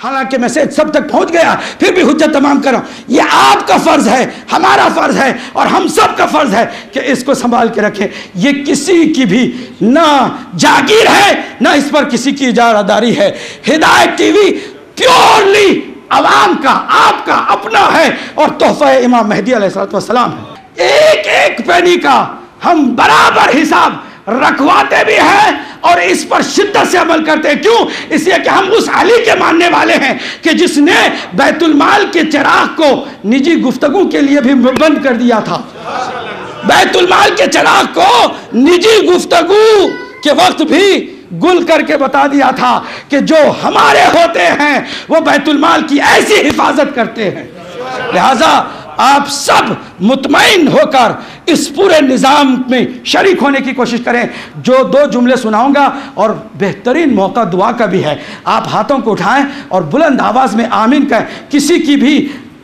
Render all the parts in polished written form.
حالانکہ میسیج سب تک پہنچ گیا پھر بھی حجت تمام کر رہا ہوں. یہ آپ کا فرض ہے, ہمارا فرض ہے, اور ہم سب کا فرض ہے کہ اس کو سنبھال کے رکھیں. یہ کسی کی بھی نہ جاگیر ہے نہ اس پر کسی کی اجارہ داری ہے. ہدایت ٹی وی پیورلی عوام کا, آپ کا اپنا ہے, اور تحفہ امام مہدی علیہ السلام ہے. ایک ایک پینی کا ہم برابر حساب رکھواتے بھی ہیں اور اس پر شدت سے عمل کرتے ہیں. کیوں؟ اس لیے کہ ہم اس علی کے ماننے والے ہیں کہ جس نے بیت المال کے چراغ کو نجی گفتگو کے لیے بھی بند کر دیا تھا. بیت المال کے چراغ کو نجی گفتگو کے وقت بھی گل کر کے بتا دیا تھا کہ جو ہمارے ہوتے ہیں وہ بیت المال کی ایسی حفاظت کرتے ہیں. لہذا آپ سب مطمئن ہو کر اس پورے نظام میں شریک ہونے کی کوشش کریں. جو 2 جملے سناؤں گا اور بہترین موقع دعا کا بھی ہے, آپ ہاتھوں کو اٹھائیں اور بلند آواز میں آمین کہیں. کسی کی بھی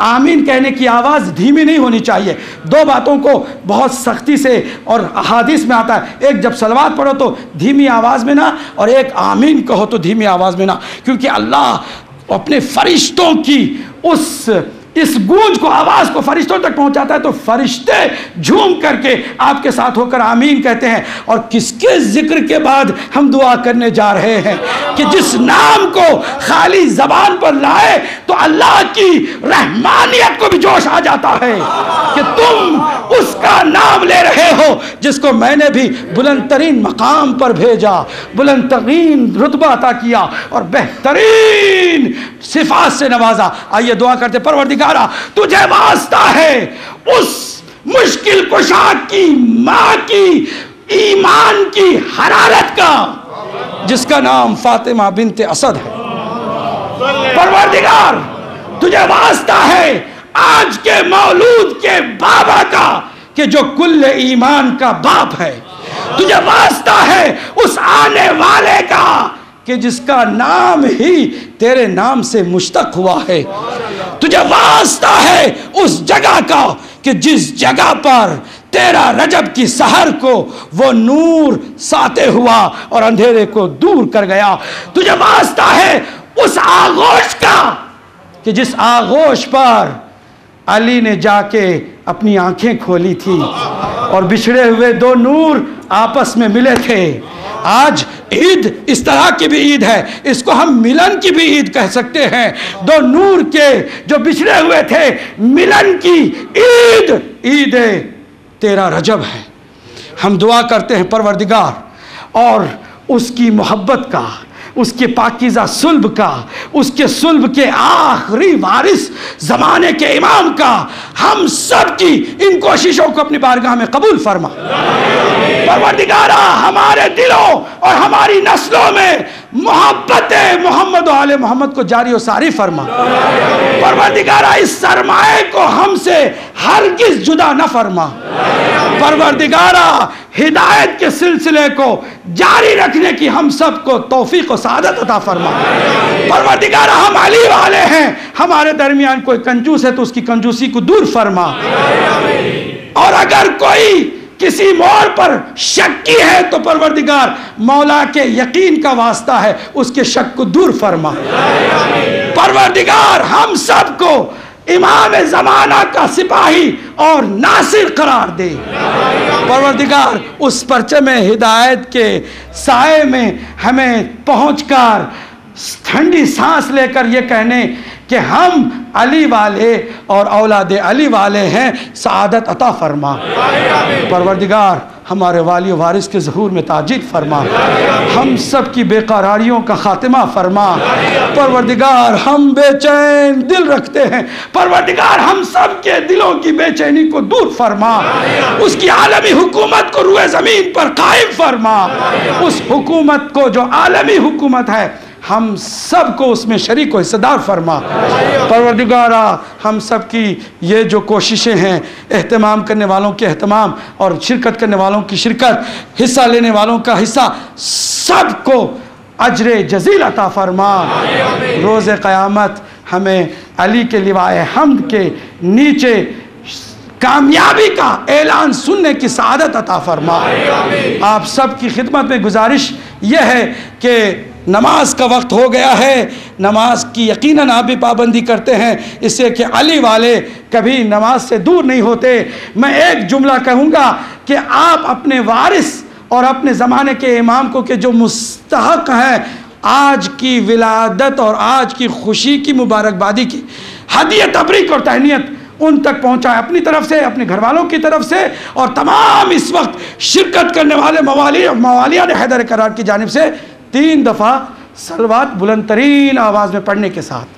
آمین کہنے کی آواز دھیمی نہیں ہونی چاہیے. 2 باتوں کو بہت سختی سے, اور احادیث میں آتا ہے, ایک جب صلوات پڑھو تو دھیمی آواز میں نہ, اور ایک آمین کہو تو دھیمی آواز میں نہ, کیونکہ اللہ اپنے فرشتوں کی اس گونج کو, آواز کو فرشتوں تک پہنچاتا ہے, تو فرشتے جھوم کر کے آپ کے ساتھ ہو کر آمین کہتے ہیں. اور کس کے ذکر کے بعد ہم دعا کرنے جا رہے ہیں کہ جس نام کو خالی زبان پر لائے تو اللہ کی رحمانیت کو بھی جوش آ جاتا ہے کہ تم اس کا نام لے رہے ہو جس کو میں نے بھی بلند ترین مقام پر بھیجا, بلند ترین رتبہ عطا کیا اور بہترین صفات سے نوازا. آئیے دعا کرتے. پروردگارا تجھے واسطہ ہے اس مشکل کشا کی ماں کی ایمان کی حرارت کا جس کا نام فاطمہ بنت اسد ہے. پروردگار تجھے واسطہ ہے آج کے مولود کے بابا کا کہ جو کل ایمان کا باپ ہے. تجھے واسطہ ہے اس آنے والے کا کہ جس کا نام ہی تیرے نام سے مشتق ہوا ہے. تجھے واسطہ ہے اس جگہ کا کہ جس جگہ پر تیرا رجب کی سحر کو وہ نور ساتے ہوا اور اندھیرے کو دور کر گیا. تجھے واسطہ ہے اس آغوش کا کہ جس آغوش پر علی نے جا کے اپنی آنکھیں کھولی تھی اور بچھڑے ہوئے 2 نور آپس میں ملے تھے. آج عید اس طرح کی بھی عید ہے, اس کو ہم ملن کی بھی عید کہہ سکتے ہیں. 2 نور کے جو بچھڑے ہوئے تھے, ملن کی عید, عید تیرا رجب ہے. ہم دعا کرتے ہیں پروردگار, اور اس کی محبت کا, اس کے پاکیزہ صلب کا, اس کے صلب کے آخری وارث زمانے کے امام کا ہم سب کی ان کوششوں کو اپنی بارگاہ میں قبول فرما. پروردگارہ ہمارے دلوں اور ہماری نسلوں میں محبت محمد و آل محمد کو جاری و ساری فرما. پروردگارہ اس سرمائے کو ہم سے ہرگز جدا نہ فرما. پروردگارہ ہدایت کے سلسلے کو جاری رکھنے کی ہم سب کو توفیق و سعادت عطا فرما. پروردگارہ ہم علی والے ہیں, ہمارے درمیان کوئی کنجوس ہے تو اس کی کنجوسی کو دور فرما, اور اگر کوئی کسی موڑ پر شکی ہے تو پروردگار مولا کے یقین کا واسطہ ہے, اس کے شک کو دور فرما. پروردگار ہم سب کو امام زمانہ کا سپاہی اور ناصر قرار دے. پروردگار اس پرچم ہدایت کے سائے میں ہمیں پہنچ کر ٹھنڈی سانس لے کر یہ کہنے کہ ہم علی والے اور اولاد علی والے ہیں سعادت عطا فرما. پروردگار ہمارے والی و وارث کے ظہور میں تاجیل فرما. ہم سب کی بے قراریوں کا خاتمہ فرما. پروردگار ہم بے چین دل رکھتے ہیں, پروردگار ہم سب کے دلوں کی بے چینی کو دور فرما. اس کی عالمی حکومت کو روئے زمین پر قائم فرما. اس حکومت کو جو عالمی حکومت ہے ہم سب کو اس میں شریک و حصہ دار فرما. پروردگارہ ہم سب کی یہ جو کوششیں ہیں, اہتمام کرنے والوں کے اہتمام اور شرکت کرنے والوں کی شرکت, حصہ لینے والوں کا حصہ, سب کو اجر جزیل عطا فرما. روز قیامت ہمیں علی کے لوائے حمد کے نیچے کامیابی کا اعلان سننے کی سعادت عطا فرما. آپ سب کی خدمت میں گزارش یہ ہے کہ نماز کا وقت ہو گیا ہے، نماز کی یقیناً آپ بھی پابندی کرتے ہیں، اس سے کہ علی والے کبھی نماز سے دور نہیں ہوتے۔ میں ایک جملہ کہوں گا کہ آپ اپنے وارث اور اپنے زمانے کے امام کو کہ جو مستحق ہیں آج کی ولادت اور آج کی خوشی کی مبارکبادی کی ہدیہ تبریک اور تہنیت ان تک پہنچائے، اپنی طرف سے، اپنے گھر والوں کی طرف سے، اور تمام اس وقت شرکت کرنے والے موالیان حیدر کرار کی جانب سے 3 دفعہ صلوات بلند ترین آواز میں پڑھنے کے ساتھ۔